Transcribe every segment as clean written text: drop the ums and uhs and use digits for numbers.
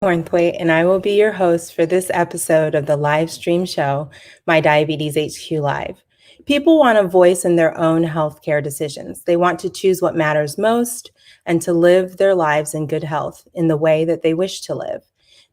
Cornthwaite, and I will be your host for this episode of the live stream show, MyDiabetesHQ Live. People want a voice in their own healthcare decisions. They want to choose what matters most and to live their lives in good health in the way that they wish to live.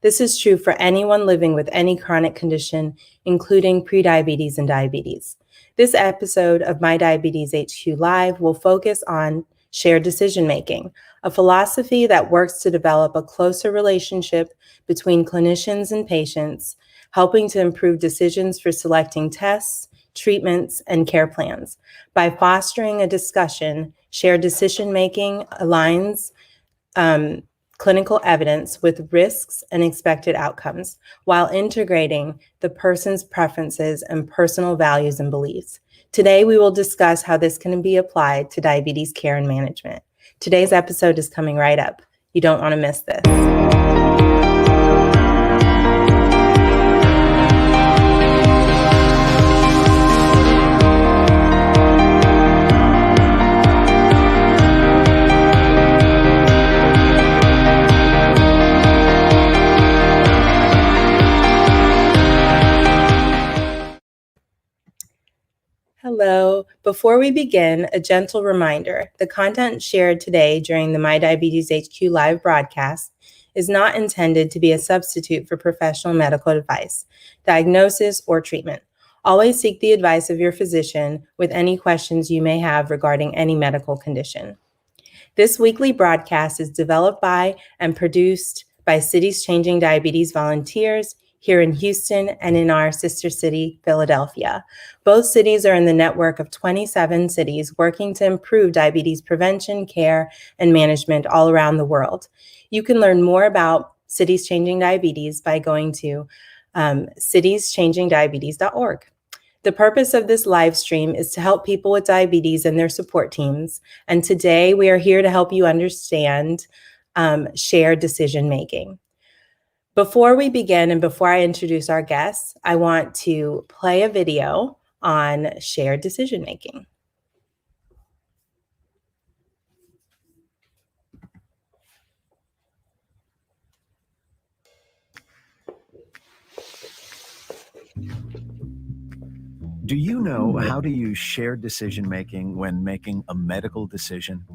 This is true for anyone living with any chronic condition, including prediabetes and diabetes. This episode of MyDiabetesHQ Live will focus on shared decision-making, a philosophy that works to develop a closer relationship between clinicians and patients, helping to improve decisions for selecting tests, treatments, and care plans. By fostering a discussion, shared decision-making aligns clinical evidence with risks and expected outcomes, while integrating the person's preferences and personal values and beliefs. Today, we will discuss how this can be applied to diabetes care and management. Today's episode is coming right up. You don't want to miss this. Hello. Before we begin, a gentle reminder. The content shared today during the MyDiabetesHQ Live broadcast is not intended to be a substitute for professional medical advice, diagnosis, or treatment. Always seek the advice of your physician with any questions you may have regarding any medical condition. This weekly broadcast is developed by and produced by Cities Changing Diabetes volunteers here in Houston and in our sister city, Philadelphia. Both cities are in the network of 27 cities working to improve diabetes prevention, care, and management all around the world. You can learn more about Cities Changing Diabetes by going to citieschangingdiabetes.org. The purpose of this live stream is to help people with diabetes and their support teams. And today we are here to help you understand shared decision-making. Before we begin and before I introduce our guests, I want to play a video on shared decision-making. Do you know how to use shared decision-making when making a medical decision?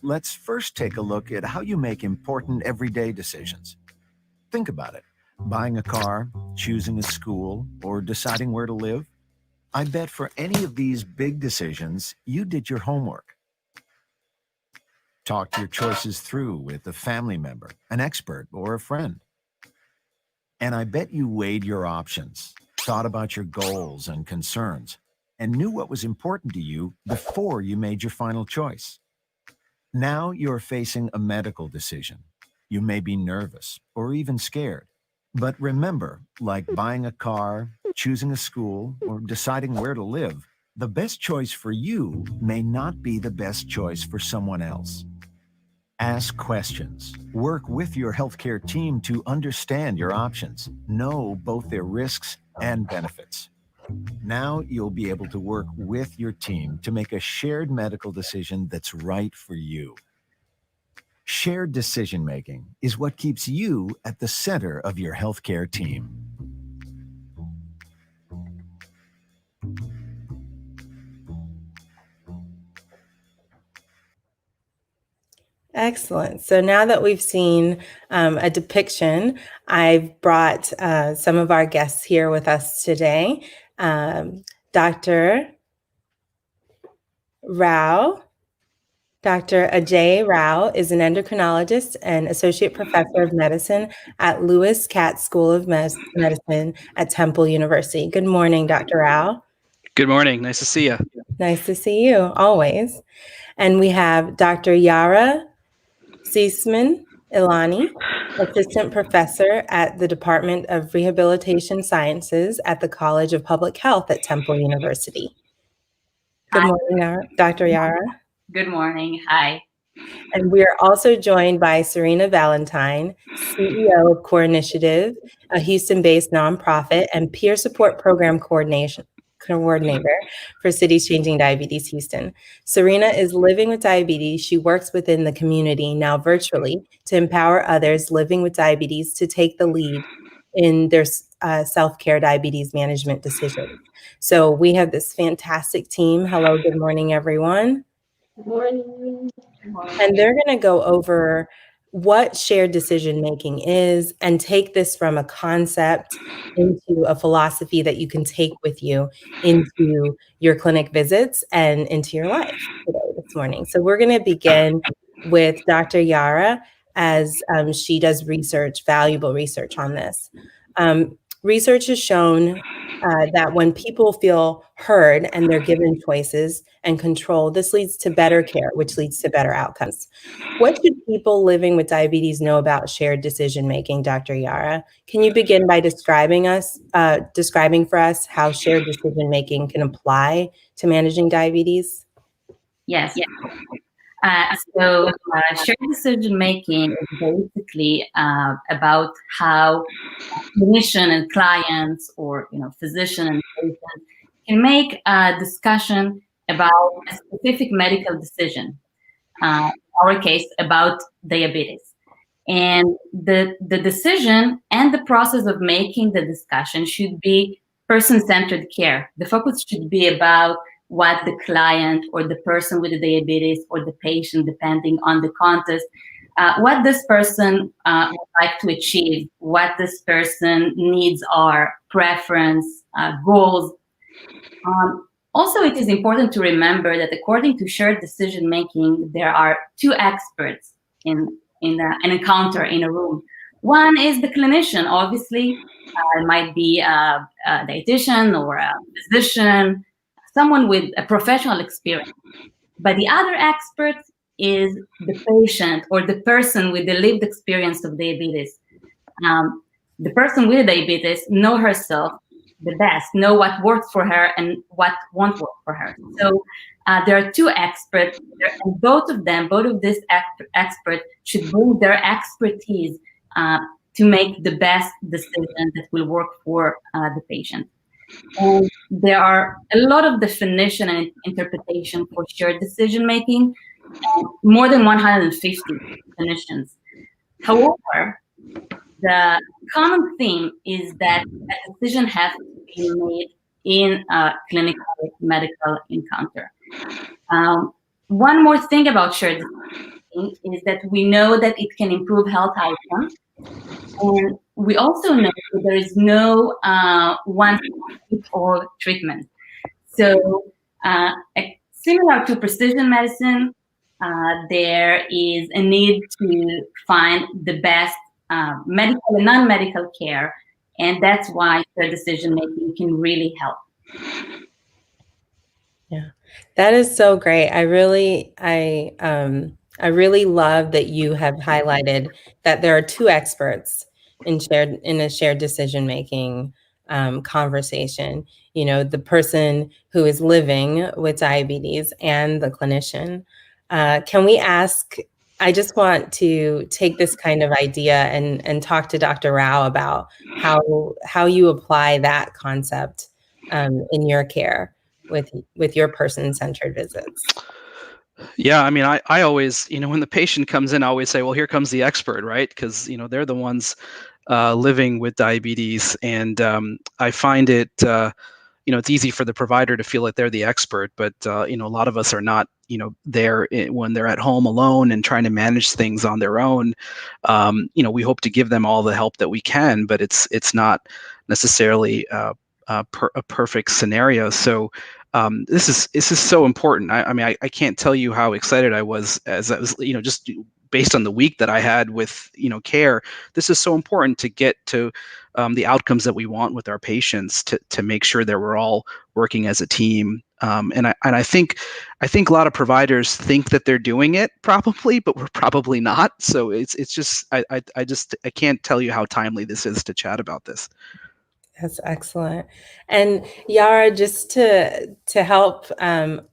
Let's first take a look at how you make important everyday decisions. Think about it. Buying a car, choosing a school, or deciding where to live? I bet for any of these big decisions, you did your homework. Talked your choices through with a family member, an expert, or a friend. And I bet you weighed your options, thought about your goals and concerns, and knew what was important to you before you made your final choice. Now you're facing a medical decision. You may be nervous or even scared. But remember, like buying a car, choosing a school, or deciding where to live, the best choice for you may not be the best choice for someone else. Ask questions. Work with your healthcare team to understand your options, know both their risks and benefits. Now you'll be able to work with your team to make a shared medical decision that's right for you. Shared decision-making is what keeps you at the center of your healthcare team. Excellent. So now that we've seen a depiction, I've brought some of our guests here with us today. Dr. Rao. Dr. Ajay Rao is an endocrinologist and associate professor of medicine at Lewis Katz School of Medicine at Temple University. Good morning, Dr. Rao. Good morning. Nice to see you. Nice to see you, always. And we have Dr. Yara Seisman Ilani, assistant professor at the Department of Rehabilitation Sciences at the College of Public Health at Temple University. Good morning, Dr. Yara. Good morning. Hi. And we are also joined by Serena Valentine, CEO of Core Initiative, a Houston-based nonprofit and peer support program coordinator coordinator for Cities Changing Diabetes Houston. Serena is living with diabetes. She works within the community, now virtually, to empower others living with diabetes to take the lead in their self-care diabetes management decisions. So we have this fantastic team. Hello, good morning, everyone. Good morning. And they're going to go over what shared decision making is and take this from a concept into a philosophy that you can take with you into your clinic visits and into your life today, this morning. So we're going to begin with Dr. Yara as she does research, valuable research on this. Research has shown that when people feel heard and they're given choices and control, this leads to better care, which leads to better outcomes. What should people living with diabetes know about shared decision-making, Dr. Yara? Can you begin by describing for us how shared decision-making can apply to managing diabetes? Yes. So shared decision making is basically about how clinician and clients, or physician and patient, can make a discussion about a specific medical decision. In our case, about diabetes, and the decision and the process of making the discussion should be person-centered care. The focus should be about what the client or the person with the diabetes or the patient, depending on the context, what this person would like to achieve, what this person needs are, preference, goals. Also, it is important to remember that according to shared decision-making, there are two experts in an encounter in a room. One is the clinician, obviously. It might be a dietitian or a physician, someone with a professional experience. But the other expert is the patient or the person with the lived experience of diabetes. The person with diabetes knows herself the best, know what works for her and what won't work for her. So there are two experts, and both of these experts should bring their expertise to make the best decision that will work for the patient. And there are a lot of definition and interpretation for shared decision making, more than 150 definitions. However, the common theme is that a decision has to be made in a clinical medical encounter. One more thing about shared decision is that we know that it can improve health outcomes. And we also know that there is no one or treatment. So similar to precision medicine, there is a need to find the best medical and non-medical care, and that's why shared decision making can really help. Yeah, that is so great. I really love that you have highlighted that there are two experts in a shared decision making conversation. The person who is living with diabetes and the clinician. Can we ask? I just want to take this kind of idea and talk to Dr. Rao about how you apply that concept in your care with your person-centered visits. Yeah, I mean, I always, when the patient comes in, I always say, well, here comes the expert, right? Because, they're the ones living with diabetes. And I find it, it's easy for the provider to feel like they're the expert, but, a lot of us are not, there when they're at home alone and trying to manage things on their own. We hope to give them all the help that we can, but it's not necessarily a perfect scenario. So this is so important. I mean, I can't tell you how excited I was as I was, just based on the week that I had with, care. This is so important to get to the outcomes that we want with our patients to make sure that we're all working as a team. And I think a lot of providers think that they're doing it probably, but we're probably not. So it's just I can't tell you how timely this is to chat about this. That's excellent. And Yara, just to help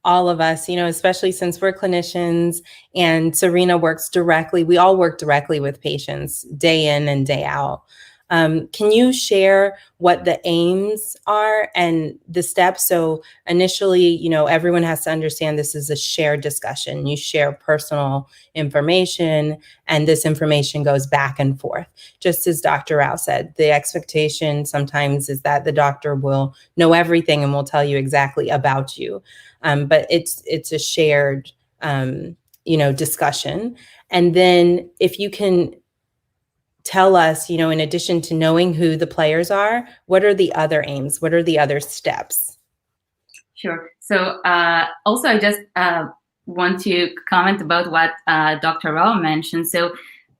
all of us, especially since we're clinicians and Serena works directly, we all work directly with patients day in and day out. Can you share what the aims are and the steps? So initially, everyone has to understand this is a shared discussion. You share personal information, and this information goes back and forth. Just as Dr. Rao said, the expectation sometimes is that the doctor will know everything and will tell you exactly about you. But it's a shared, discussion. And then if you can tell us, in addition to knowing who the players are, what are the other aims? What are the other steps? Sure. So also, I just want to comment about what Dr. Rao mentioned. So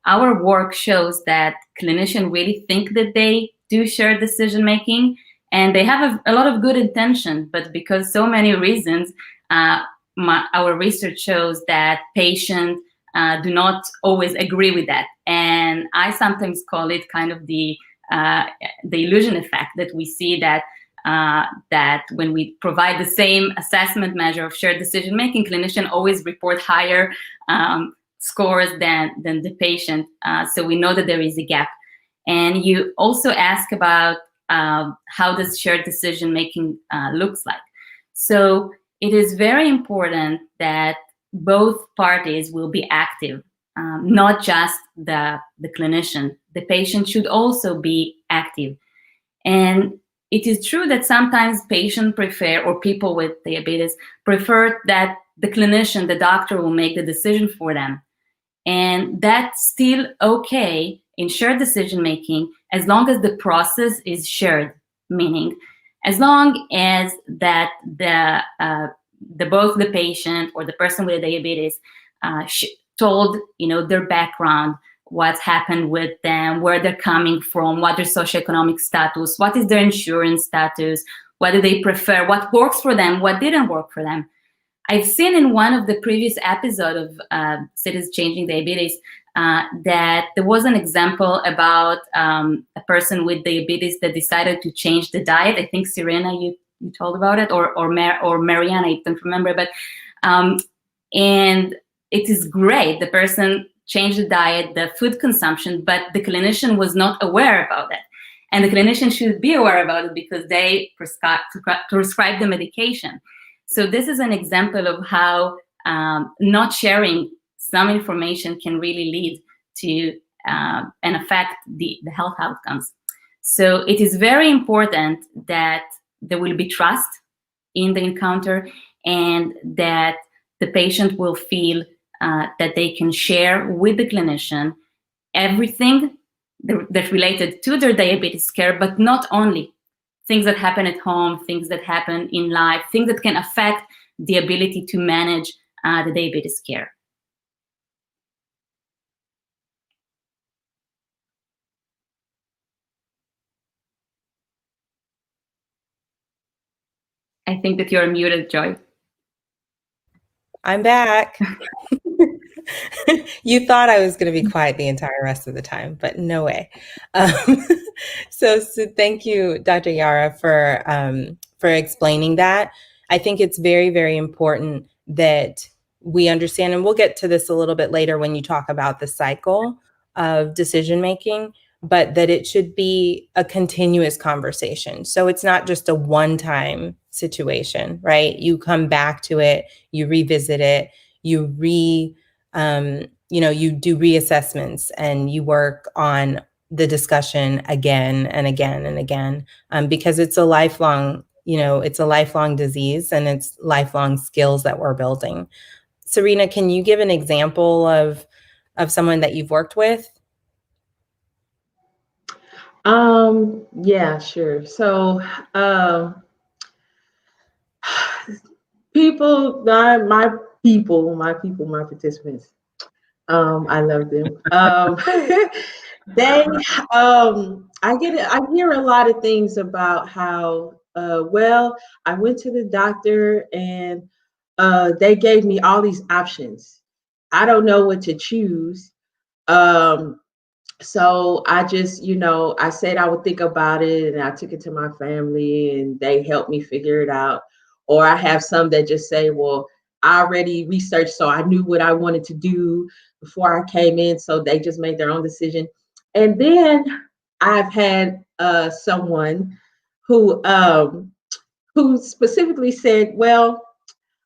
our work shows that clinicians really think that they do share decision-making, and they have a lot of good intention, but because so many reasons, our research shows that patients do not always agree with that. And I sometimes call it kind of the illusion effect, that we see that when we provide the same assessment measure of shared decision-making, clinicians always report higher scores than the patient. So we know that there is a gap. And you also ask about how does shared decision-making looks like. So it is very important that both parties will be active, not just the clinician. The patient should also be active. And it is true that sometimes patients prefer, or people with diabetes prefer, that the clinician, the doctor, will make the decision for them. And that's still okay in shared decision-making as long as the process is shared, meaning as long as that both the patient or the person with diabetes told their background, what's happened with them, where they're coming from, what their socioeconomic status, what is their insurance status, what do they prefer, what works for them, what didn't work for them. I've seen in one of the previous episodes of Cities Changing Diabetes that there was an example about a person with diabetes that decided to change the diet. I think Serena, you told about it, or Marianne, I don't remember, but and it is great. The person changed the diet, the food consumption, but the clinician was not aware about it. And the clinician should be aware about it because they prescribe the medication. So this is an example of how not sharing some information can really lead to and affect the health outcomes. So it is very important that there will be trust in the encounter, and that the patient will feel that they can share with the clinician everything that's related to their diabetes care, but not only things that happen at home, things that happen in life, things that can affect the ability to manage the diabetes care. I think that you're muted, Joy. I'm back. You thought I was going to be quiet the entire rest of the time, but no way. So thank you, Dr. Yara, for explaining that. I think it's very, very important that we understand, and we'll get to this a little bit later when you talk about the cycle of decision making, but that it should be a continuous conversation. So it's not just a one-time situation, right? You come back to it, you revisit it, you do reassessments, and you work on the discussion again and again and again, because it's a lifelong, disease, and it's lifelong skills that we're building. Serena, can you give an example of someone that you've worked with? Yeah, sure. So, my participants, I love them. I hear a lot of things about how, I went to the doctor and they gave me all these options. I don't know what to choose. So I just, I said I would think about it, and I took it to my family and they helped me figure it out. Or I have some that just say, well, I already researched, so I knew what I wanted to do before I came in. So they just made their own decision. And then I've had someone who specifically said, well,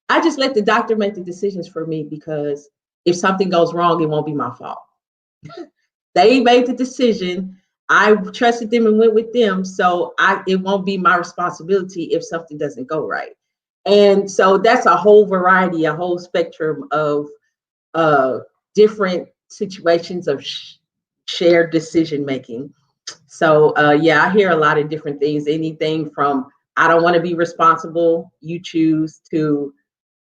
I just let the doctor make the decisions for me because if something goes wrong, it won't be my fault. They made the decision. I trusted them and went with them. So it won't be my responsibility if something doesn't go right. And so that's a whole variety, a whole spectrum of different situations of shared decision making. So yeah, I hear a lot of different things, anything from I don't want to be responsible, you choose, to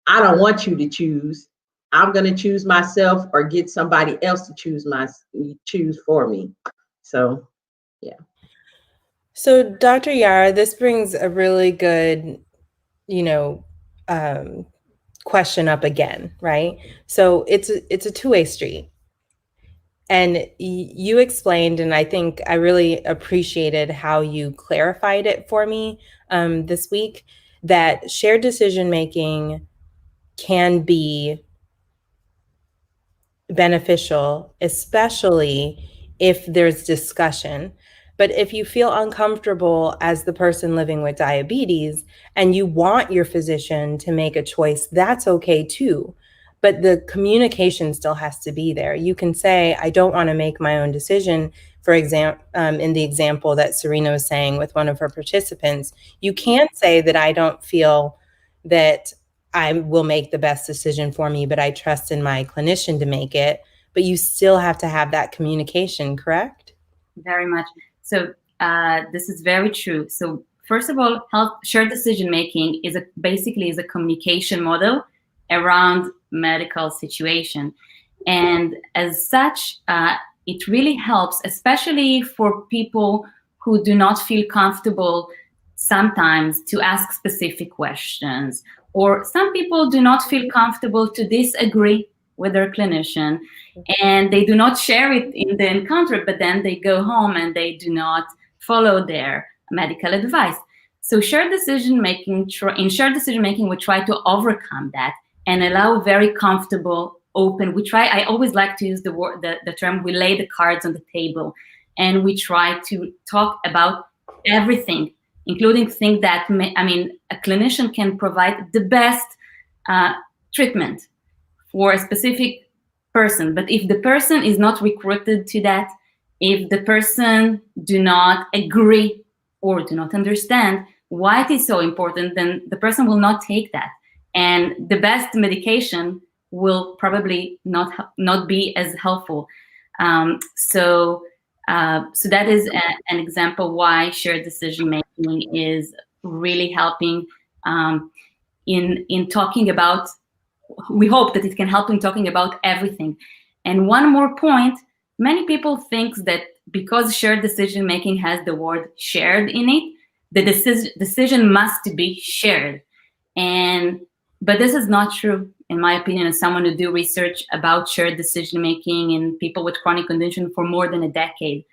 I don't want you to choose, I'm going to choose myself or get somebody else to choose for me. So yeah. So Dr. Yara, this brings a really good, question up again, right? So it's a two-way street. And you explained, and I think I really appreciated how you clarified it for me this week, that shared decision-making can be beneficial, especially if there's discussion. But if you feel uncomfortable as the person living with diabetes and you want your physician to make a choice, that's okay too. But the communication still has to be there. You can say, I don't want to make my own decision. For example, in the example that Serena was saying with one of her participants, you can't say that I don't feel that I will make the best decision for me, but I trust in my clinician to make it. But you still have to have that communication, correct? Very much. So this is very true. So first of all, shared decision making is basically a communication model around medical situation, and as such, it really helps, especially for people who do not feel comfortable sometimes to ask specific questions, or some people do not feel comfortable to disagree with their clinician, and they do not share it in the encounter, but then they go home and they do not follow their medical advice. So shared decision making, we try to overcome that and allow very comfortable, open. I always like to use the term, we lay the cards on the table, and we try to talk about everything, including things that, a clinician can provide the best treatment for a specific person. But if the person is not recruited to that, if the person do not agree or do not understand why it is so important, then the person will not take that. And the best medication will probably not be as helpful. So that is an example why shared decision making is really helping in talking about. We hope that it can help in talking about everything. And one more point: many people think that because shared decision making has the word shared in it, the decision must be shared. But this is not true, in my opinion, as someone who do research about shared decision making in people with chronic condition for more than a decade.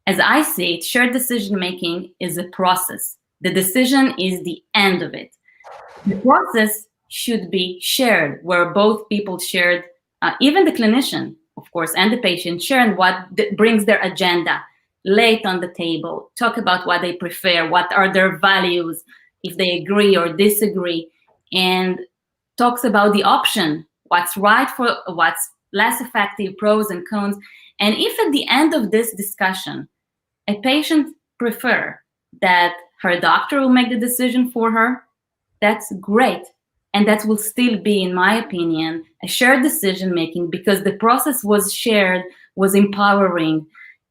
As I see it, shared decision making is a process. The decision is the end of it. The process should be shared, where both people shared, even the clinician, of course, and the patient, share what brings their agenda, lay it on the table, talk about what they prefer, what are their values, if they agree or disagree, and talks about the option, what's right for what's less effective, pros and cons. And if at the end of this discussion, a patient prefer that her doctor will make the decision for her, that's great. And that will still be, in my opinion, a shared decision making, because the process was shared, was empowering.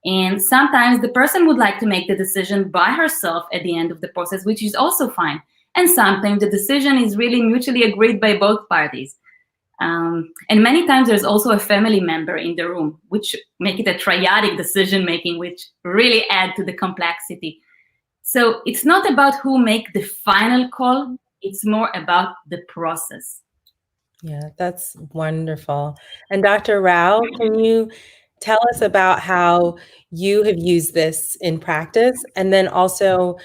And sometimes the person would like to make the decision by herself at the end of the process, which is also fine. And sometimes the decision is really mutually agreed by both parties. And many times there's also a family member in the room, which make it a triadic decision making, which really add to the complexity. So it's not about who make the final call. It's more about the process. Yeah, that's wonderful. And Dr. Rao, can you tell us about how you have used this in practice, and then also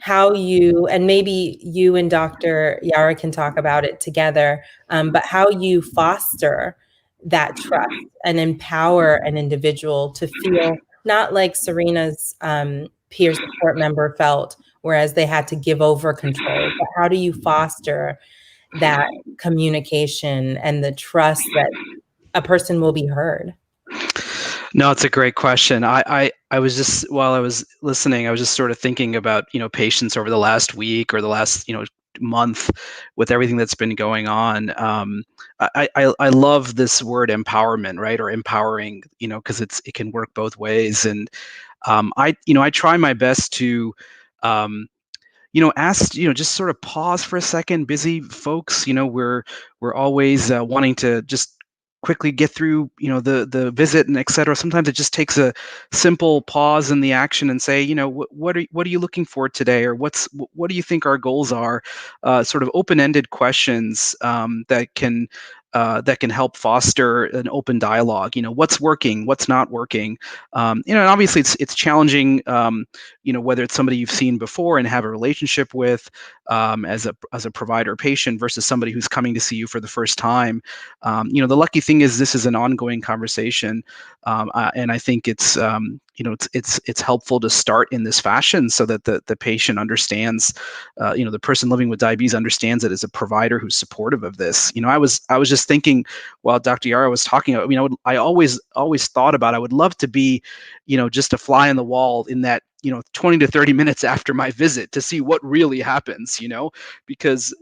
how you, and maybe you and Dr. Yara can talk about it together, but how you foster that trust and empower an individual to feel not like Serena's peer support member felt, whereas they had to give over control. But how do you foster that communication and the trust that a person will be heard? No, it's a great question. I was just, while I was listening, I was just sort of thinking about, patients over the last week or the last, month with everything that's been going on. I love this word empowerment, right? Or empowering, because it can work both ways. And I try my best to ask, just sort of pause for a second. Busy folks, we're always wanting to just quickly get through, the visit and et cetera. Sometimes it just takes a simple pause in the action and say, what are you looking for today, or what do you think our goals are? Sort of open-ended questions that can help foster an open dialogue. What's working, what's not working. And obviously it's challenging. Whether it's somebody you've seen before and have a relationship with as a provider or patient versus somebody who's coming to see you for the first time. The lucky thing is this is an ongoing conversation, and I think it's it's helpful to start in this fashion so that the patient understands, the person living with diabetes understands it as a provider who's supportive of this. I was just thinking while Dr. Yara was talking, I always thought about, I would love to be, just a fly on the wall in that, 20 to 30 minutes after my visit to see what really happens, because,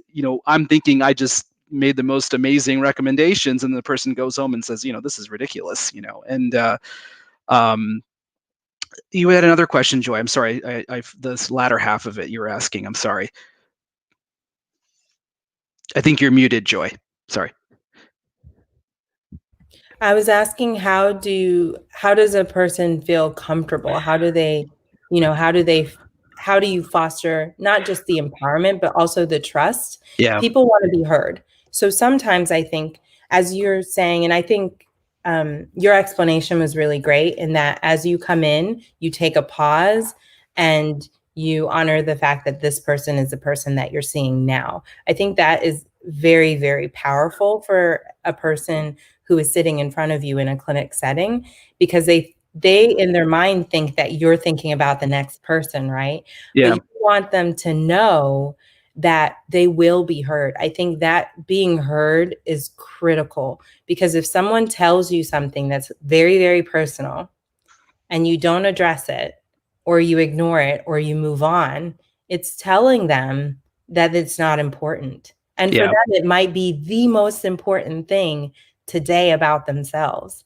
I'm thinking I just made the most amazing recommendations and the person goes home and says, this is ridiculous, and you had another question, Joy. I'm sorry. This latter half of it you were asking. I'm sorry. I think you're muted, Joy. Sorry. I was asking, how does a person feel comfortable? How do you foster not just the empowerment, but also the trust? Yeah. People want to be heard. So sometimes I think, as you're saying, and I think your explanation was really great in that as you come in, you take a pause and you honor the fact that this person is the person that you're seeing now. I think that is very, very powerful for a person who is sitting in front of you in a clinic setting, because they in their mind think that you're thinking about the next person, right? Yeah. But you want them to know that they will be heard. I think that being heard is critical, because if someone tells you something that's very, very personal and you don't address it, or you ignore it, or you move on, it's telling them that it's not important. And for them, it might be the most important thing today about themselves.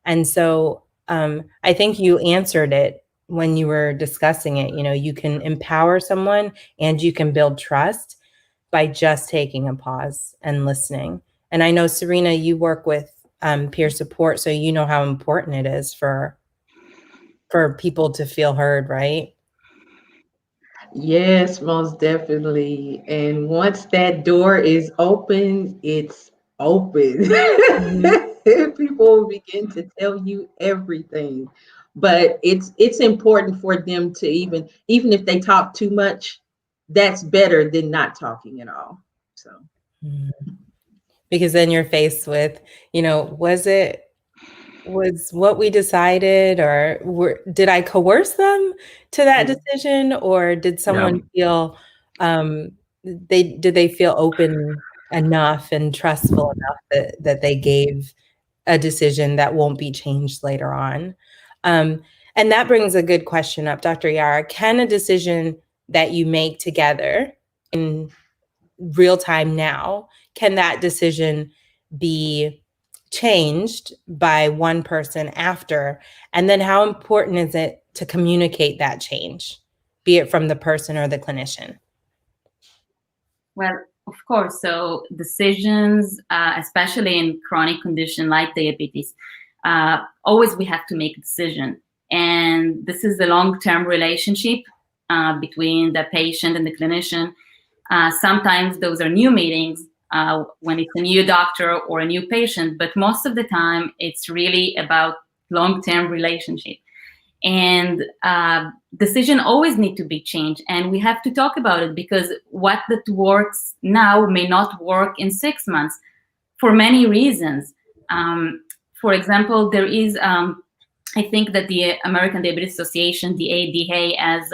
And so I think you answered it when you were discussing it. You can empower someone and you can build trust by just taking a pause and listening. And I know, Serena, you work with peer support, so you know how important it is for people to feel heard, right? Yes, most definitely. And once that door is open, it's open. Mm-hmm. People will begin to tell you everything. But it's important for them to even if they talk too much, that's better than not talking at all. So because then you're faced with, was what we decided, or did I coerce them to that decision, or did someone feel did they feel open enough and trustful enough that they gave a decision that won't be changed later on? And that brings a good question up, Dr. Yara. Can a decision that you make together in real time now, can that decision be changed by one person after? And then how important is it to communicate that change, be it from the person or the clinician? Well, of course. So decisions, especially in chronic condition like diabetes, always we have to make a decision. And this is the long-term relationship between the patient and the clinician. Sometimes those are new meetings when it's a new doctor or a new patient, but most of the time it's really about long-term relationship. And decision always need to be changed, and we have to talk about it, because what that works now may not work in 6 months for many reasons. For example, there is I think that the American Diabetes Association, the ADA, has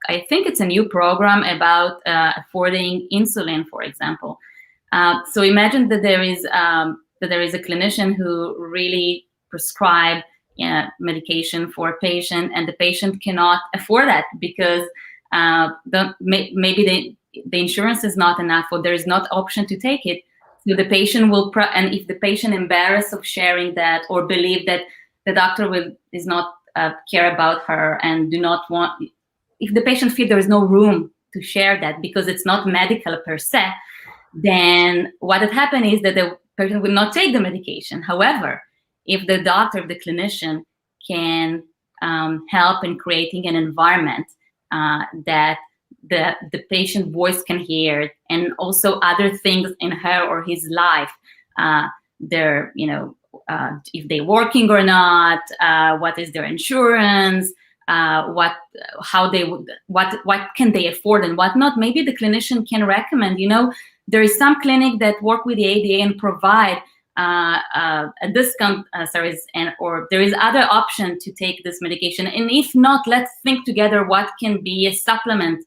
I think it's a new program about affording insulin, for example. So imagine that there is a clinician who really prescribe medication for a patient, and the patient cannot afford that because maybe the insurance is not enough, or there is not option to take it. So the patient will, and if the patient embarrassed of sharing that, or believe that the doctor is not care about her and do not want, if the patient feels there is no room to share that because it's not medical per se, then what would happen is that the person will not take the medication. However, if the doctor, the clinician, can help in creating an environment that the patient voice can hear, and also other things in her or his life, their, if they're working or not, what is their insurance, what can they afford and what not. Maybe the clinician can recommend, there is some clinic that work with the ADA and provide a discount service, or there is other option to take this medication. And if not, let's think together what can be a supplement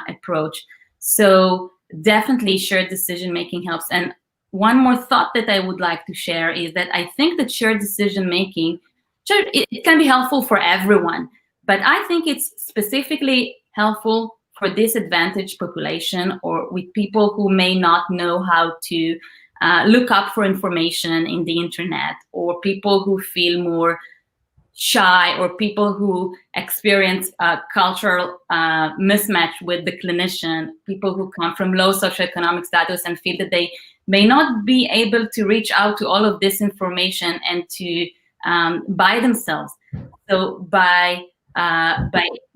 approach. So definitely shared decision making helps. And one more thought that I would like to share is that I think that shared decision making, sure, it can be helpful for everyone, but I think it's specifically helpful for disadvantaged population, or with people who may not know how to look up for information in the internet, or people who feel more shy, or people who experience cultural mismatch with the clinician, people who come from low socioeconomic status and feel that they may not be able to reach out to all of this information and to by themselves. So by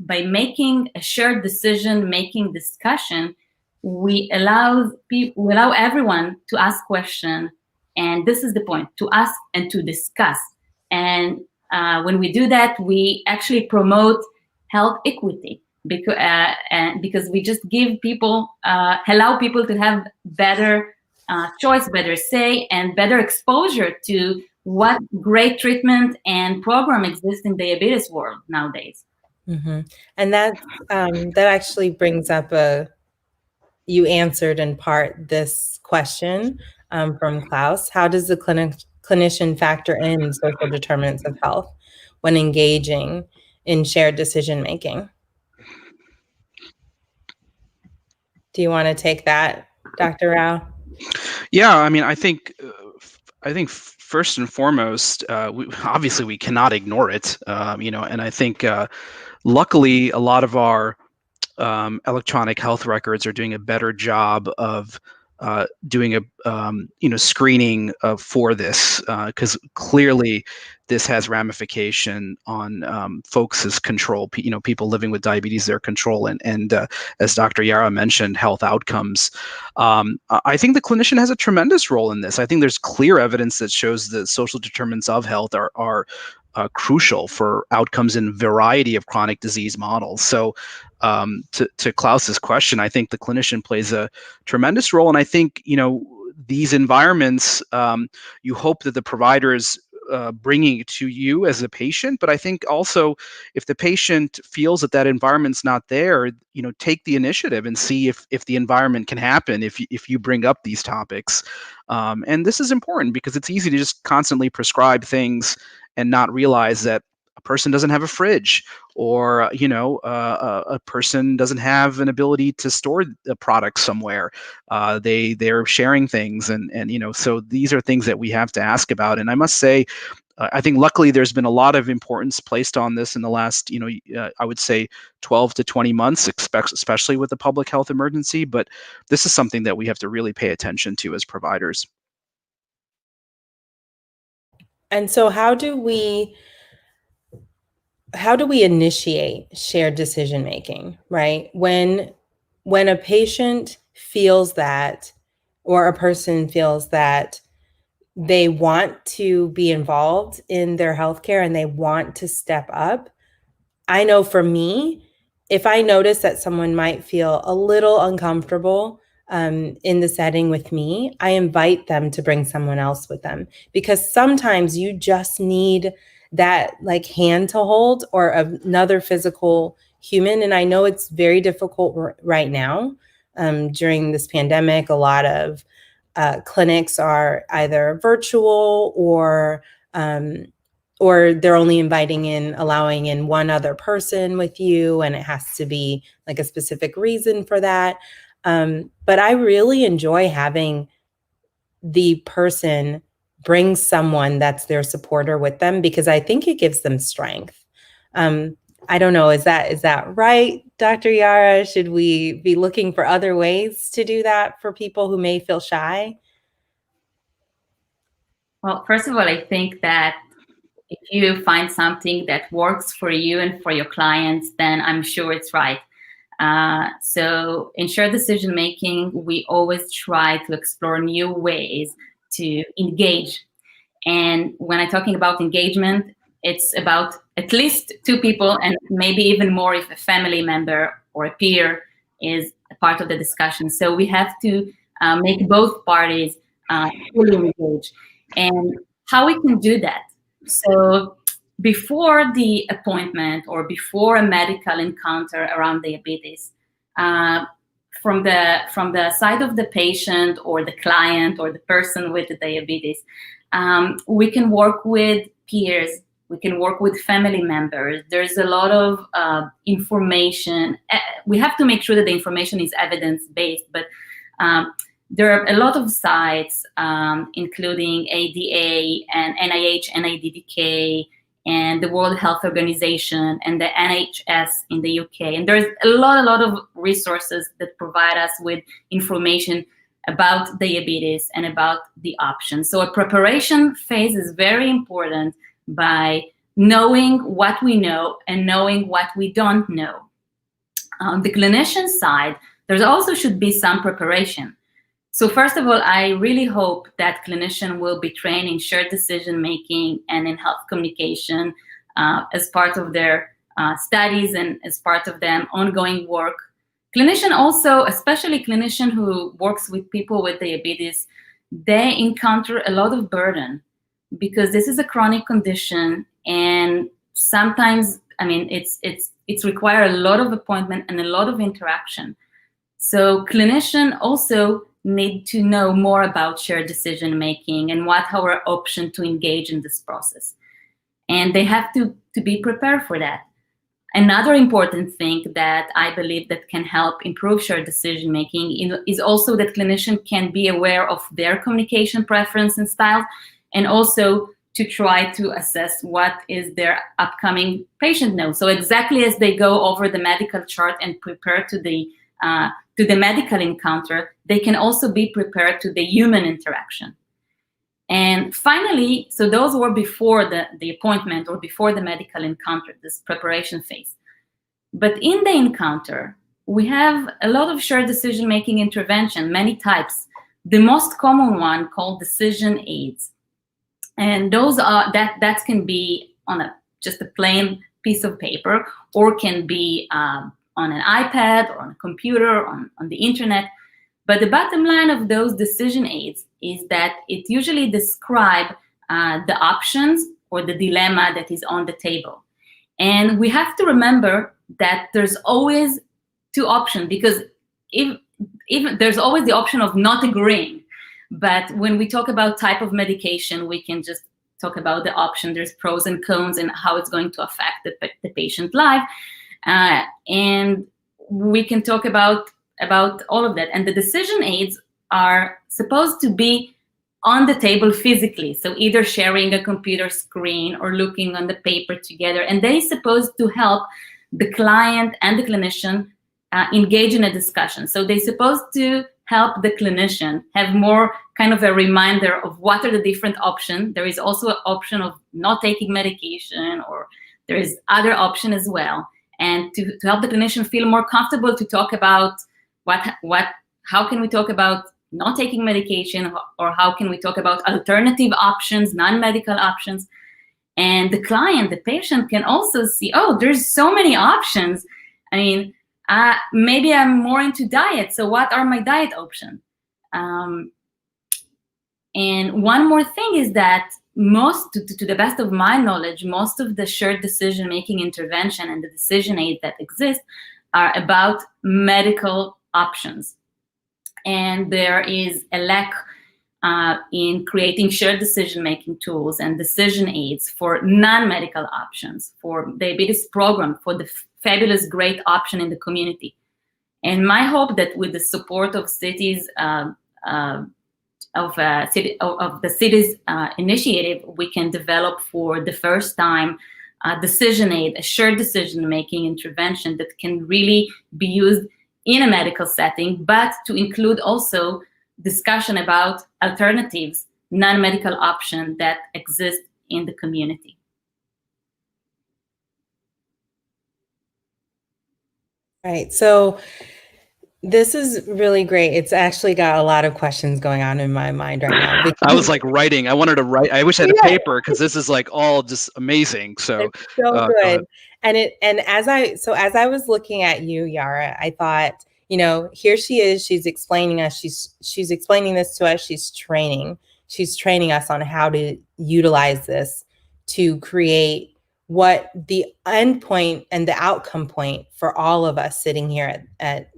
making a shared decision-making discussion, we allow everyone to ask questions, and this is the point, to ask and to discuss. And when we do that, we actually promote health equity, because we just give people, allow people to have better choice, better say, and better exposure to what great treatment and program exists in diabetes world nowadays. Mm-hmm. And that actually brings up you answered in part this question from Klaus. How does the clinician factor in social determinants of health when engaging in shared decision making? Do you want to take that, Dr. Rao? Yeah, I mean, I think first and foremost, obviously we cannot ignore it, and I think luckily a lot of our electronic health records are doing a better job of doing a screening for this, because clearly this has ramification on folks' control, people living with diabetes, their control, and as Dr. Yara mentioned, health outcomes. I think the clinician has a tremendous role in this. I think there's clear evidence that shows that social determinants of health are crucial for outcomes in a variety of chronic disease models. So to Klaus's question, I think the clinician plays a tremendous role. And I think, these environments, you hope that the provider is bringing it to you as a patient, but I think also if the patient feels that environment's not there, take the initiative and see if the environment can happen if you bring up these topics. And this is important because it's easy to just constantly prescribe things and not realize that a person doesn't have a fridge, or a person doesn't have an ability to store the product somewhere. They're sharing things, and so these are things that we have to ask about. And I must say, I think luckily there's been a lot of importance placed on this in the last, I would say 12 to 20 months, especially with the public health emergency. But this is something that we have to really pay attention to as providers. And so how do we initiate shared decision making, right? When a patient feels that, or a person feels that they want to be involved in their healthcare and they want to step up, I know for me, if I notice that someone might feel a little uncomfortable in the setting with me, I invite them to bring someone else with them, because sometimes you just need that like hand to hold or another physical human. And I know it's very difficult right now. During this pandemic, a lot of clinics are either virtual or they're only allowing in one other person with you, and it has to be like a specific reason for that. But I really enjoy having the person bring someone that's their supporter with them, because I think it gives them strength. I don't know, is that right, Dr. Yara? Should we be looking for other ways to do that for people who may feel shy? Well, first of all, I think that if you find something that works for you and for your clients, then I'm sure it's right. So in shared decision making, we always try to explore new ways to engage. And when I'm talking about engagement, it's about at least two people, and maybe even more if a family member or a peer is a part of the discussion. So we have to make both parties fully engaged. And how we can do that? So before the appointment or before a medical encounter around diabetes, from the side of the patient or the client or the person with the diabetes, we can work with peers, we can work with family members. There's a lot of information. We have to make sure that the information is evidence-based, but there are a lot of sites, including ADA and NIH, NIDDK, and the World Health Organization and the NHS in the UK. And there's a lot of resources that provide us with information about diabetes and about the options. So a preparation phase is very important by knowing what we know and knowing what we don't know. On the clinician side, there also should be some preparation. So first of all, I really hope that clinicians will be trained in shared decision-making and in health communication as part of their studies and as part of their ongoing work. Clinician also, especially clinician who works with people with diabetes, they encounter a lot of burden because this is a chronic condition, and sometimes, I mean, it's require a lot of appointment and a lot of interaction. So clinician also need to know more about shared decision making and what our option to engage in this process. And they have to be prepared for that. Another important thing that I believe that can help improve shared decision making is also that clinician can be aware of their communication preference and style, and also to try to assess what is their upcoming patient note. So exactly as they go over the medical chart and prepare to the medical encounter, they can also be prepared to the human interaction. And finally, so those were before the appointment or before the medical encounter, this preparation phase. But in the encounter, we have a lot of shared decision-making intervention, many types. The most common one called decision aids. And those are, that can be on just a plain piece of paper, or can be on an iPad or on a computer, on the internet. But the bottom line of those decision aids is that it usually describes the options or the dilemma that is on the table. And we have to remember that there's always two options, because if there's always the option of not agreeing. But when we talk about type of medication, we can just talk about the option. There's pros and cons and how it's going to affect the patient life. And we can talk about all of that. And the decision aids are supposed to be on the table physically. So either sharing a computer screen or looking on the paper together. And they're supposed to help the client and the clinician engage in a discussion. So they're supposed to help the clinician have more kind of a reminder of what are the different options. There is also an option of not taking medication, or there is other option as well. And to help the clinician feel more comfortable to talk about how can we talk about not taking medication, or how can we talk about alternative options, non-medical options. And the client, the patient, can also see, oh, there's so many options. I mean, maybe I'm more into diet, so what are my diet options? And one more thing is that to the best of my knowledge, most of the shared decision-making intervention and the decision aids that exist are about medical options. And there is a lack in creating shared decision-making tools and decision aids for non-medical options, for diabetes program, for the fabulous, great option in the community. And my hope that with the support of cities, of the cities initiative, we can develop for the first time a decision aid, a shared decision-making intervention that can really be used in a medical setting, but to include also discussion about alternatives, non-medical options that exist in the community. Right. So this is really great. It's actually got a lot of questions going on in my mind right now. I was like writing. I wanted to write. I wish I had a paper because this is like all just amazing. So it's so good. And as I was looking at you, Yara, I thought, you know, here she is. She's explaining us. She's explaining this to us. She's training us on how to utilize this to create what the end point and the outcome point for all of us sitting here at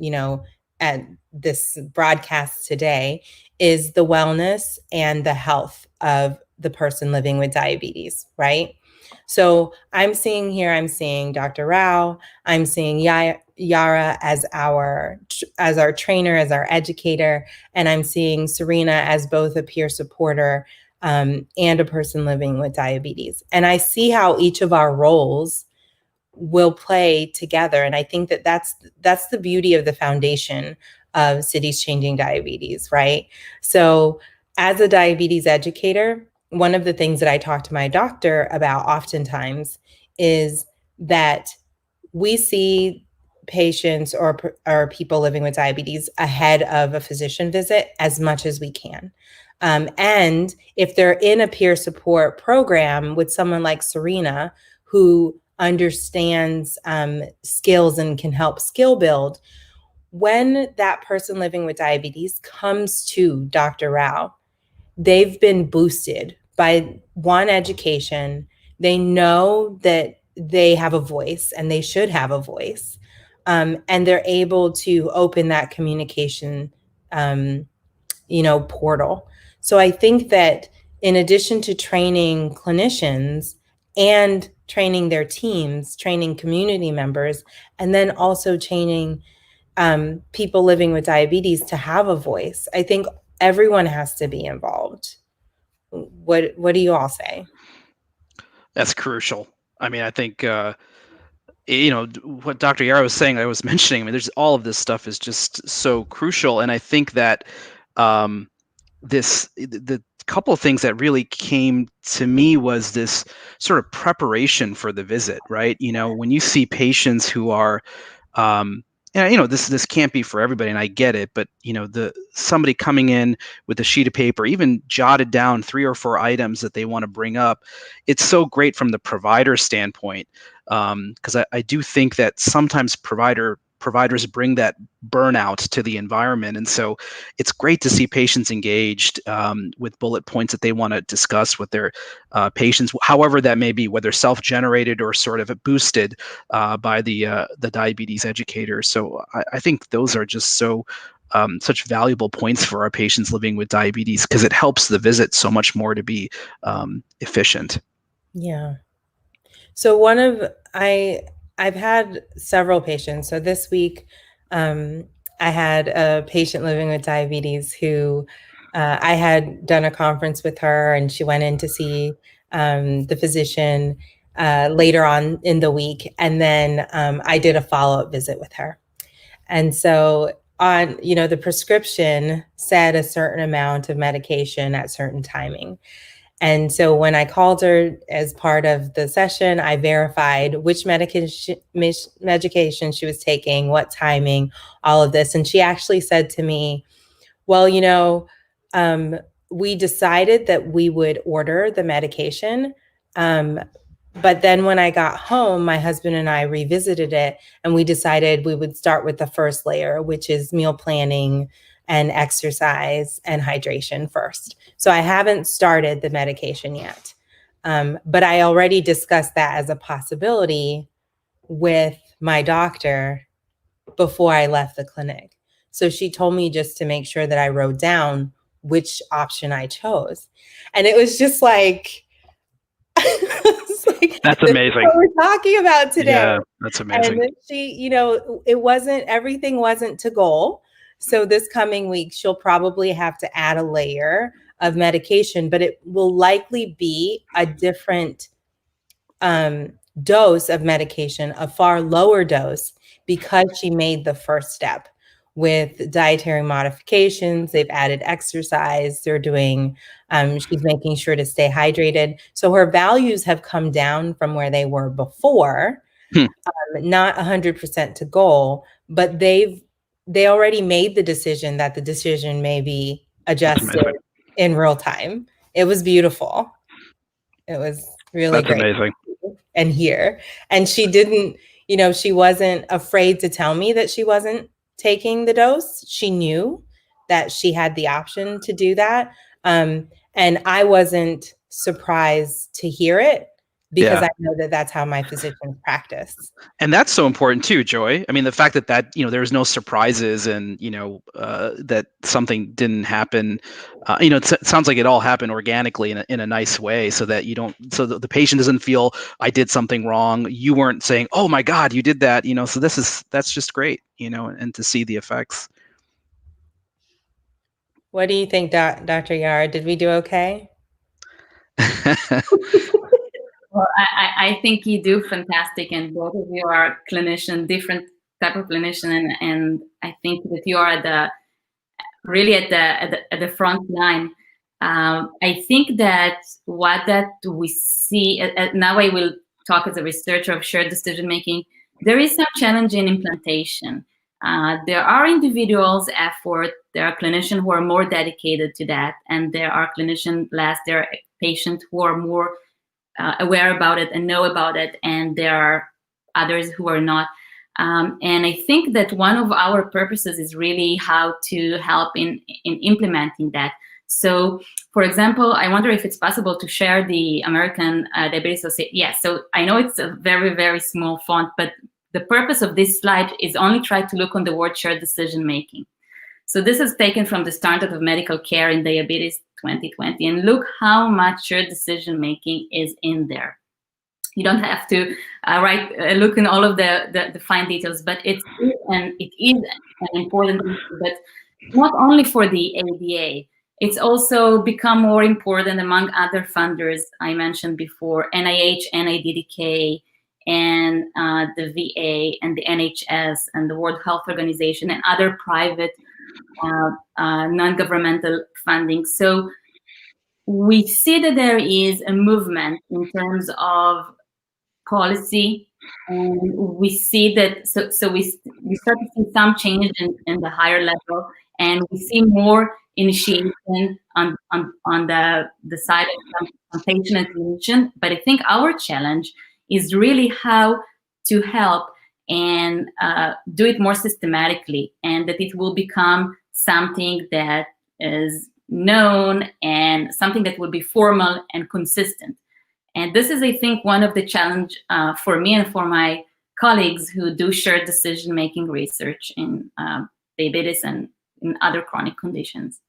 this broadcast today is the wellness and the health of the person living with diabetes, right? So I'm seeing Dr. Rao, I'm seeing Yara as our trainer, as our educator, and I'm seeing Serena as both a peer supporter and a person living with diabetes. And I see how each of our roles will play together. And I think that that's the beauty of the foundation of Cities Changing Diabetes, right? So as a diabetes educator, one of the things that I talk to my doctor about oftentimes is that we see patients or people living with diabetes ahead of a physician visit as much as we can. And if they're in a peer support program with someone like Serena, who understands skills and can help skill build, when that person living with diabetes comes to Dr. Rao, they've been boosted by one, education. They know that they have a voice and they should have a voice. And they're able to open that communication, portal. So I think that in addition to training clinicians and training their teams, training community members, and then also training people living with diabetes to have a voice, I think everyone has to be involved. What do you all say? That's crucial. I mean, I think, what Dr. Yara was saying, I was mentioning, I mean, there's all of this stuff is just so crucial. And I think that the couple of things that really came to me was this sort of preparation for the visit, right? You know, when you see patients who are, this can't be for everybody, and I get it, but somebody coming in with a sheet of paper, even jotted down 3 or 4 items that they want to bring up, it's so great from the provider standpoint, because I do think that sometimes providers bring that burnout to the environment. And so it's great to see patients engaged with bullet points that they want to discuss with their patients, however that may be, whether self-generated or sort of boosted by the diabetes educator. So I think those are just such valuable points for our patients living with diabetes, because it helps the visit so much more to be efficient. Yeah. So I've had several patients. So this week, I had a patient living with diabetes who I had done a conference with her, and she went in to see the physician later on in the week. And then I did a follow-up visit with her. And so the prescription said a certain amount of medication at certain timing. And so when I called her as part of the session, I verified which medication she was taking, what timing, all of this. And she actually said to me, well, we decided that we would order the medication. But then when I got home, my husband and I revisited it, and we decided we would start with the first layer, which is meal planning, and exercise and hydration first. So I haven't started the medication yet. But I already discussed that as a possibility with my doctor before I left the clinic. So she told me just to make sure that I wrote down which option I chose. And it was just like, that's amazing. What we're talking about today. Yeah, that's amazing. And she, everything wasn't to goal. So this coming week, she'll probably have to add a layer of medication, but it will likely be a different dose of medication, a far lower dose, because she made the first step with dietary modifications. They've added exercise. They're doing, she's making sure to stay hydrated. So her values have come down from where they were before, not 100% to goal, but they already made the decision that the decision may be adjusted in real time. It was beautiful. It was really great. Amazing. And here. And she didn't, she wasn't afraid to tell me that she wasn't taking the dose. She knew that she had the option to do that. And I wasn't surprised to hear it, because I know that that's how my physicians practice. And that's so important too, Joy. I mean, the fact that there was no surprises, and, that something didn't happen, it sounds like it all happened organically in a nice way, so that so the patient doesn't feel I did something wrong. You weren't saying, oh my God, you did that, so that's just great, and to see the effects. What do you think, Dr. Yara? Did we do okay? Well, I think you do fantastic, and both of you are clinician, different type of clinician, and I think that you are really at the front line. I think that we see now, I will talk as a researcher of shared decision making. There is some challenge in implantation. There are individuals' effort. There are clinicians who are more dedicated to that, and there are clinicians less. There are patients who are more aware about it and know about it, and there are others who are not. And I think that one of our purposes is really how to help in implementing that. So, for example, I wonder if it's possible to share the American Diabetes Association. Yes, so I know it's a very, very small font, but the purpose of this slide is only try to look on the word shared decision making. So this is taken from the Standard of Medical Care in Diabetes 2020, and look how much shared decision making is in there. You don't have to look in all of the fine details, but it is an important issue. But not only for the ADA, it's also become more important among other funders I mentioned before: NIH, NIDDK, and the VA, and the NHS, and the World Health Organization, and other private non-governmental funding. So we see that there is a movement in terms of policy, and we see that so we start to see some change in the higher level, and we see more initiation on the side of some patient and clinician. But I think our challenge is really how to help and do it more systematically, and that it will become something that is known and something that will be formal and consistent. And this is, I think, one of the challenge for me and for my colleagues who do shared decision-making research in diabetes and in other chronic conditions.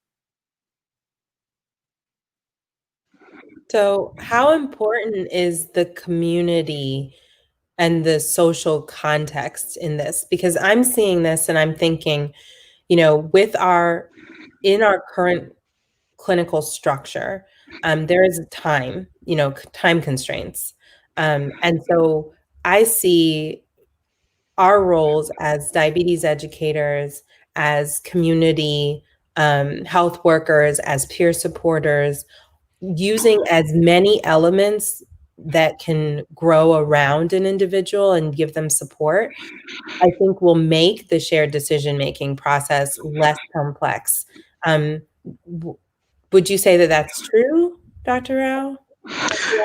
So how important is the community and the social context in this? Because I'm seeing this and I'm thinking, with in our current clinical structure, there is time constraints. And so I see our roles as diabetes educators, as community health workers, as peer supporters, using as many elements that can grow around an individual and give them support, I think will make the shared decision-making process less complex. Would you say that that's true, Dr. Rao?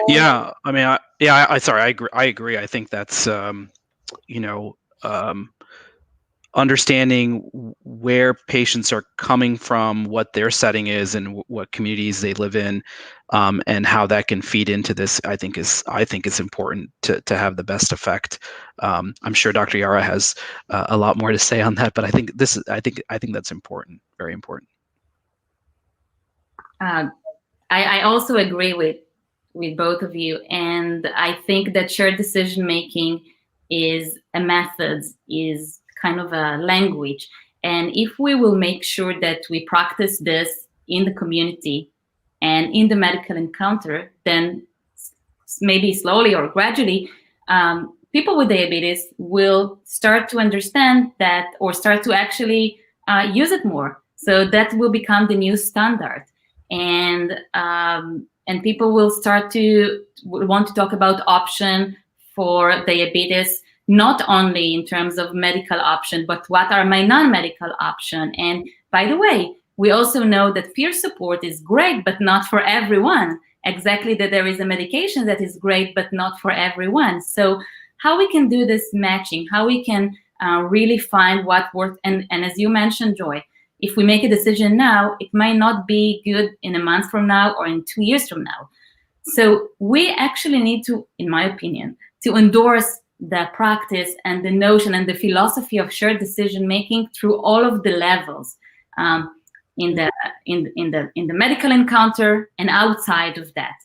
Yeah, I mean, I agree. I think that's, understanding where patients are coming from, what their setting is, and what communities they live in, and how that can feed into this, I think is important to have the best effect. I'm sure Dr. Yara has a lot more to say on that, but I think that's important, very important. I also agree with both of you, and I think that shared decision making is a method, is kind of a language, and if we will make sure that we practice this in the community and in the medical encounter, then maybe slowly or gradually, people with diabetes will start to understand that, or start to actually use it more. So that will become the new standard. And people will start to want to talk about option for diabetes, not only in terms of medical option, but what are my non-medical option. And by the way, we also know that peer support is great, but not for everyone. Exactly, that there is a medication that is great, but not for everyone. So how we can do this matching, how we can really find what works. And as you mentioned, Joy, if we make a decision now, it might not be good in a month from now or in 2 years from now. So we actually need to, in my opinion, to endorse the practice and the notion and the philosophy of shared decision making through all of the levels, in the medical encounter and outside of that,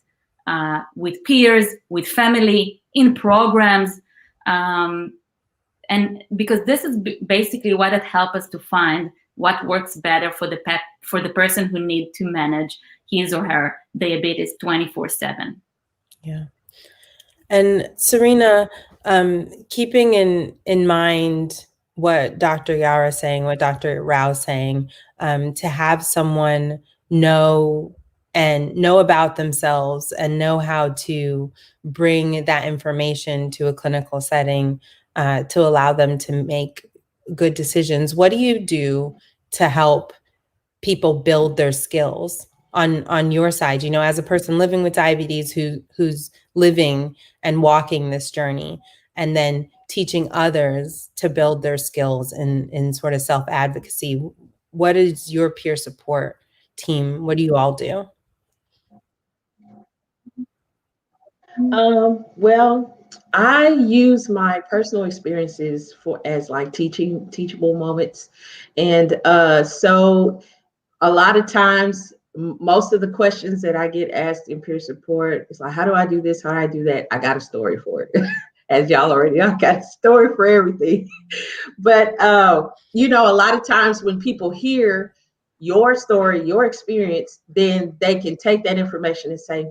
with peers, with family, in programs, and because this is basically what it helps us to find what works better for the person who needs to manage his or her diabetes 24/7. Yeah. And Serena, keeping in mind what Dr. Yara is saying, what Dr. Rao is saying, to have someone know about themselves and know how to bring that information to a clinical setting, to allow them to make good decisions. What do you do to help people build their skills on your side, as a person living with diabetes who's living and walking this journey, and then teaching others to build their skills in sort of self-advocacy? What is your peer support team? What do you all do? Well, I use my personal experiences as like teachable moments. And so a lot of times, most of the questions that I get asked in peer support is like, how do I do this? How do I do that? I got a story for it. As y'all already know, I got a story for everything. But, a lot of times when people hear your story, your experience, then they can take that information and say,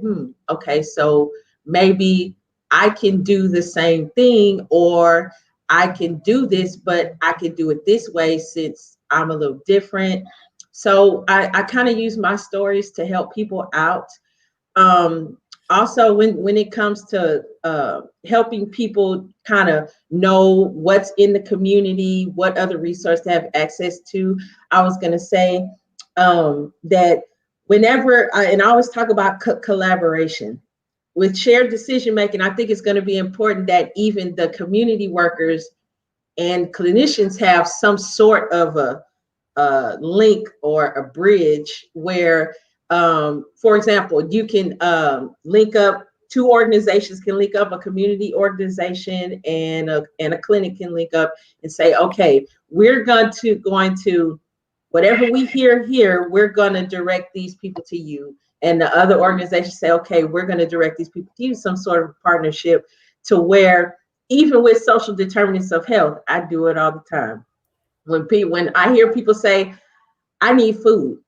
okay, so maybe I can do the same thing, or I can do this, but I can do it this way since I'm a little different. So I kind of use my stories to help people out. Also, when it comes to helping people kind of know what's in the community, what other resources they have access to, I was going to say that whenever, and I always talk about collaboration. With shared decision making, I think it's going to be important that even the community workers and clinicians have some sort of a link or a bridge where, for example, you can link up, two organizations can link up, a community organization and a clinic can link up and say, okay, we're going to whatever we hear here, we're going to direct these people to you. And the other organizations say, okay, we're going to direct these people to you, some sort of partnership, to where even with social determinants of health, I do it all the time. When I hear people say, I need food,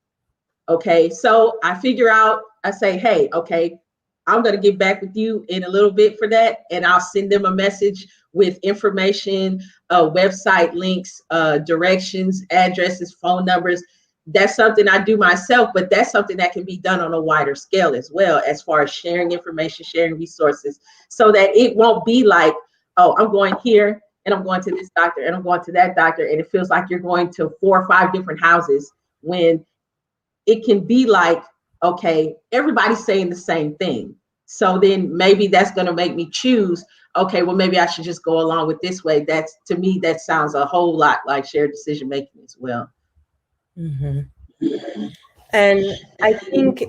okay, so I figure out, I say, hey, okay, I'm going to get back with you in a little bit for that, and I'll send them a message with information, website links, directions, addresses, phone numbers. That's something I do myself, but that's something that can be done on a wider scale as well, as far as sharing information, sharing resources, so that it won't be like, oh, I'm going here and I'm going to this doctor and I'm going to that doctor, and it feels like you're going to 4 or 5 different houses, when it can be like, okay, everybody's saying the same thing. So then maybe that's going to make me choose, okay, well, maybe I should just go along with this way. That's, to me, that sounds a whole lot like shared decision making as well. Mm-hmm. And I think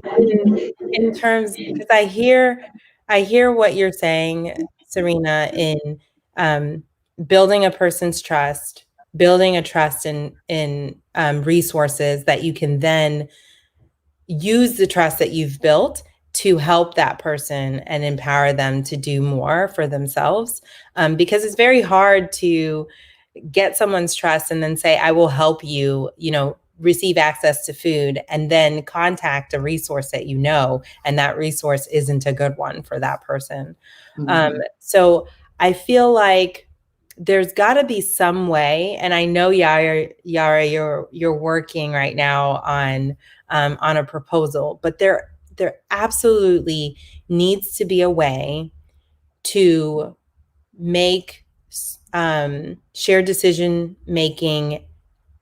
in terms, because I hear what you're saying, Serena, in building a person's trust, building a trust in resources that you can then use the trust that you've built to help that person and empower them to do more for themselves. Because it's very hard to get someone's trust and then say, I will help you, receive access to food, and then contact a resource that and that resource isn't a good one for that person. Mm-hmm. So I feel like there's got to be some way, and I know Yara, you're working right now on a proposal, but there absolutely needs to be a way to make shared decision making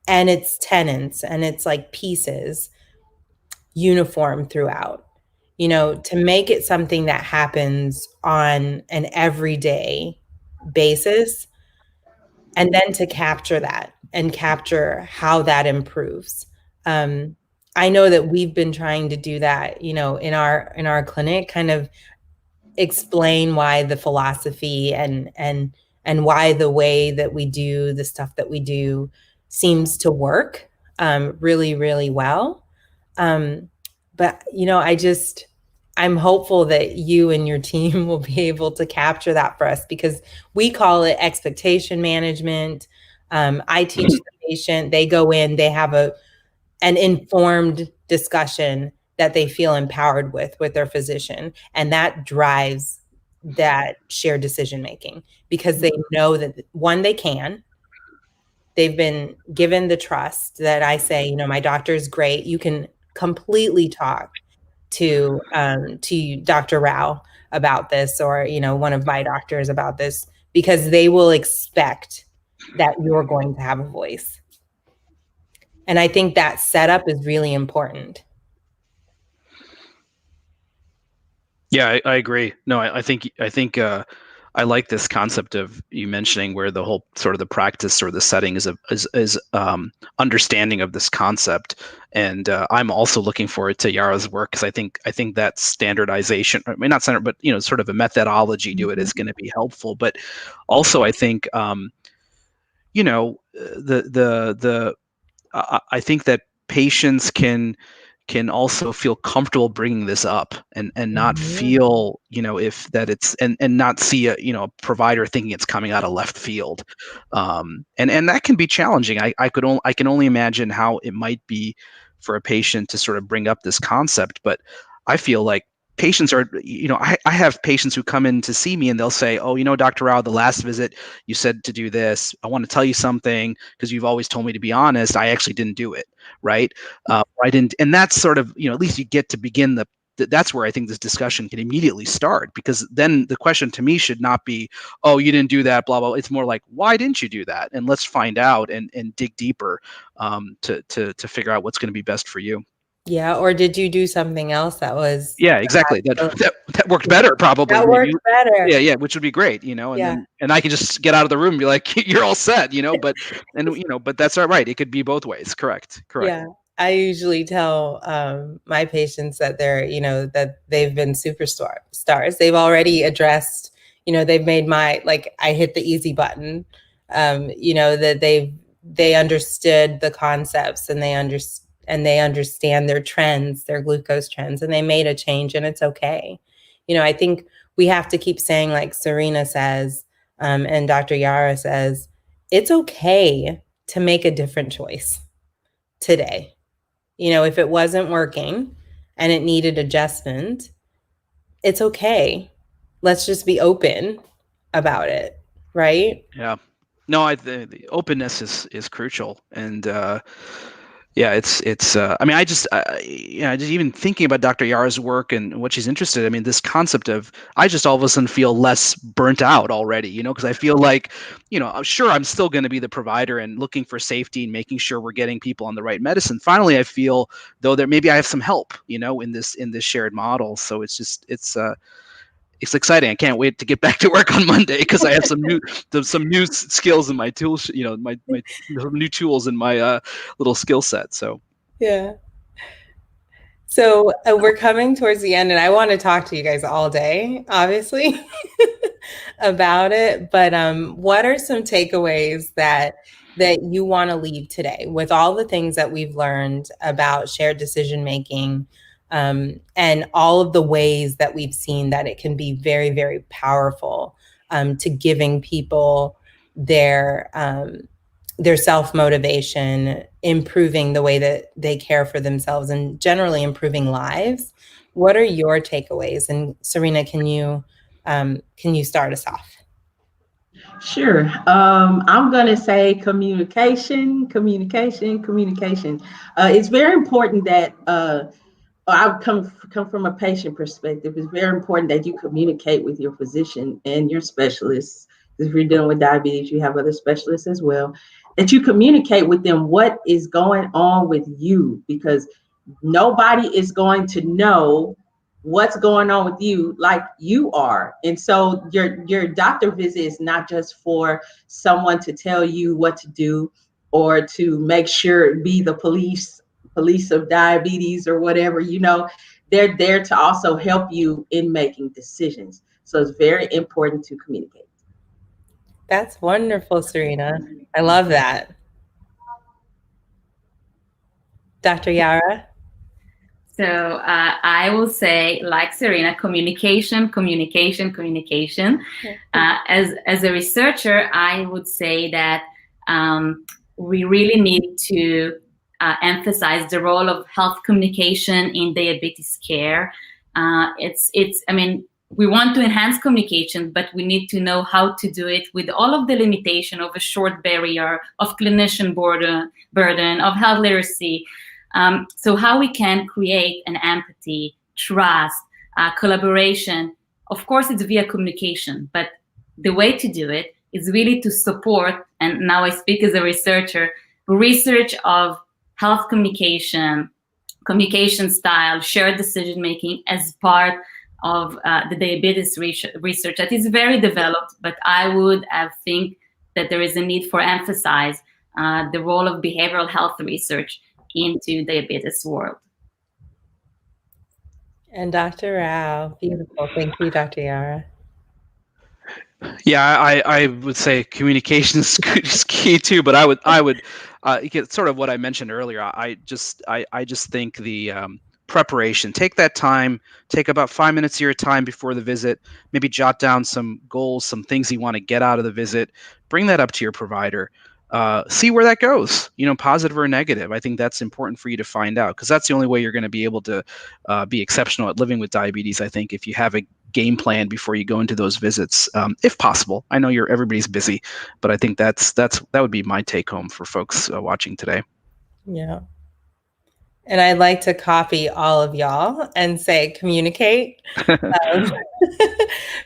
and its tenets and its like pieces uniform throughout, to make it something that happens on an everyday basis, and then to capture that and capture how that improves. I know that we've been trying to do that, in our clinic, kind of explain why the philosophy and why the way that we do the stuff that we do seems to work really, really well. But I'm hopeful that you and your team will be able to capture that for us, because we call it expectation management. I teach the patient, they go in, they have an informed discussion that they feel empowered with their physician. And that drives that shared decision making, because they know that, one, they've been given the trust that I say, my doctor is great. You can completely talk to Dr. Rao about this, or, one of my doctors about this, because they will expect that you're going to have a voice. And I think that setup is really important. Yeah, I agree. No, I think I like this concept of you mentioning where the whole sort of the practice or the setting is understanding of this concept, and I'm also looking forward to Yara's work, because I think that standardization, I mean, not standard, but sort of a methodology to it is going to be helpful. But also, I think I think that patients can also feel comfortable bringing this up and not feel, if that it's, and not see a provider thinking it's coming out of left field. And that can be challenging. I can only imagine how it might be for a patient to sort of bring up this concept. But I feel like patients are, I have patients who come in to see me and they'll say, oh, Dr. Rao, the last visit you said to do this. I want to tell you something because you've always told me to be honest. I actually didn't do it. Right. I didn't. And that's sort of, at least you get to begin that's where I think this discussion can immediately start, because then the question to me should not be, oh, you didn't do that, blah, blah. It's more like, why didn't you do that? And let's find out and dig deeper to figure out what's going to be best for you. Yeah. Or did you do something else that was? Yeah, exactly. That worked better, probably. That worked better. Yeah, which would be great, and then I can just get out of the room and be like, you're all set, but that's all right. It could be both ways. Correct. Yeah. I usually tell my patients that they're, that they've been superstars. They've already addressed, they've made I hit the easy button, that they understood the concepts, and they understand their trends, their glucose trends, and they made a change, and it's okay. I think we have to keep saying, like Serena says, and Dr. Yara says, it's okay to make a different choice today. If it wasn't working and it needed adjustment, it's okay. Let's just be open about it. Right? Yeah. No, the openness is crucial. And, yeah, it's. I mean, just even thinking about Dr. Yara's work and what she's interested in. I mean, this concept of, I just all of a sudden feel less burnt out already, because I feel like, sure, I'm still going to be the provider and looking for safety and making sure we're getting people on the right medicine. Finally, I feel though that maybe I have some help, in this shared model. So it's it's exciting. I can't wait to get back to work on Monday because I have some new skills in my tools. You know, my new tools in my little skill set. So yeah. So we're coming towards the end, and I want to talk to you guys all day, obviously, about it. But what are some takeaways that you want to leave today with all the things that we've learned about shared decision making, and all of the ways that we've seen that it can be very, very powerful to giving people their self-motivation, improving the way that they care for themselves, and generally improving lives. What are your takeaways? And Serena, can you start us off? Sure. I'm going to say communication. It's very important that I come from a patient perspective. It's very important that you communicate with your physician and your specialists. If you're dealing with diabetes, you have other specialists as well, that you communicate with them what is going on with you, because nobody is going to know what's going on with you like you are. And so your doctor visit is not just for someone to tell you what to do or to make sure be the police of diabetes or whatever. They're there to also help you in making decisions. So it's very important to communicate. That's wonderful, Serena. I love that. Dr. Yara? So I will say, like Serena, communication. As a researcher, I would say that we really need to emphasize the role of health communication in diabetes care. We want to enhance communication, but we need to know how to do it with all of the limitation of a short barrier, of clinician burden, of health literacy. So how we can create an empathy, trust, collaboration. Of course, it's via communication, but the way to do it is really to support, and now I speak as a researcher, research of health communication style, shared decision-making as part of the diabetes research that is very developed, but I would think that there is a need for emphasize the role of behavioral health research into diabetes world. And Dr. Rao, beautiful. Thank you, Dr. Yara. Yeah, I would say communication is key too, but I would get sort of what I mentioned earlier. I just think the preparation, take that time, take about 5 minutes of your time before the visit, maybe jot down some goals, some things you want to get out of the visit, bring that up to your provider. See where that goes, positive or negative. I think that's important for you to find out, because that's the only way you're going to be able to be exceptional at living with diabetes. I think if you have a game plan before you go into those visits, if possible. I know everybody's busy, but I think that would be my take home for folks watching today. Yeah. And I'd like to copy all of y'all and say communicate,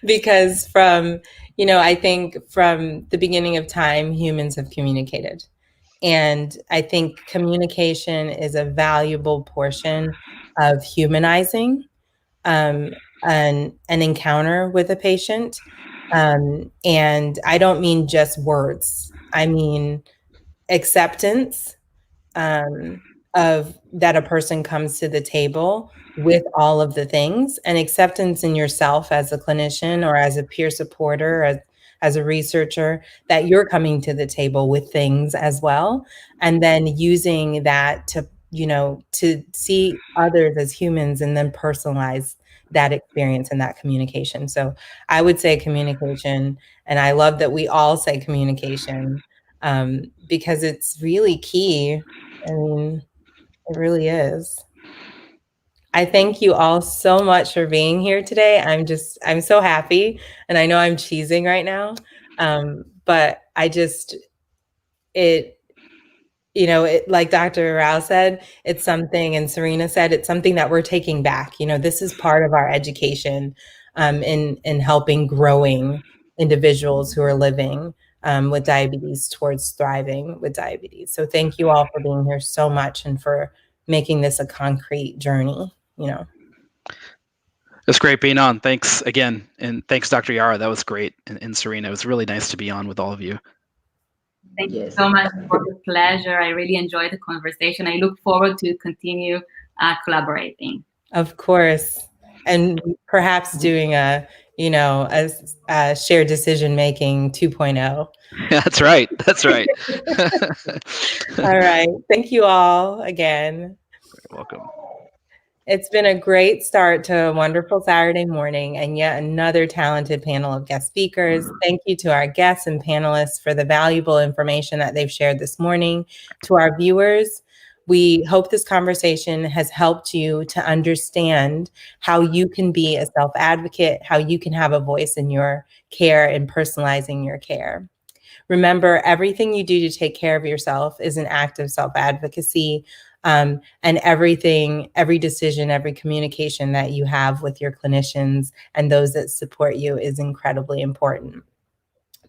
because I think from the beginning of time, humans have communicated. And I think communication is a valuable portion of humanizing an encounter with a patient. And I don't mean just words. I mean acceptance of that a person comes to the table with all of the things, and acceptance in yourself as a clinician or as a peer supporter, as a researcher, that you're coming to the table with things as well. And then using that to see others as humans and then personalize that experience and that communication. So I would say communication, and I love that we all say communication, because it's really key. I mean, it really is. I thank you all so much for being here today. I'm so happy, and I know I'm cheesing right now, but like Dr. Rao said, it's something, and Serena said, it's something that we're taking back. This is part of our education in helping growing individuals who are living with diabetes towards thriving with diabetes. So thank you all for being here so much and for making this a concrete journey. It's great being on. Thanks again. And thanks, Dr. Yara. That was great. And Serena, it was really nice to be on with all of you. Thank you Yes. so much for the pleasure. I really enjoyed the conversation. I look forward to continue collaborating. Of course. And perhaps doing a shared decision making 2.0. That's right. That's right. All right. Thank you all again. You're welcome. It's been a great start to a wonderful Saturday morning and yet another talented panel of guest speakers. Thank you to our guests and panelists for the valuable information that they've shared this morning. To our viewers, we hope this conversation has helped you to understand how you can be a self-advocate, how you can have a voice in your care and personalizing your care. Remember, everything you do to take care of yourself is an act of self-advocacy. And every decision, every communication that you have with your clinicians and those that support you is incredibly important.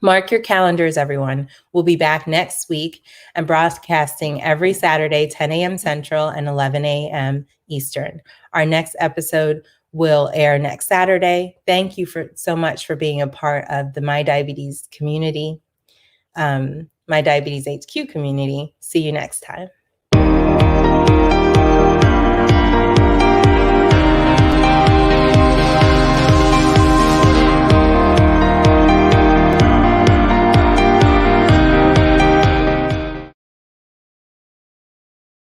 Mark your calendars, everyone. We'll be back next week and broadcasting every Saturday, 10 a.m. Central and 11 a.m. Eastern. Our next episode will air next Saturday. Thank you so much for being a part of the My Diabetes community, My Diabetes HQ community. See you next time.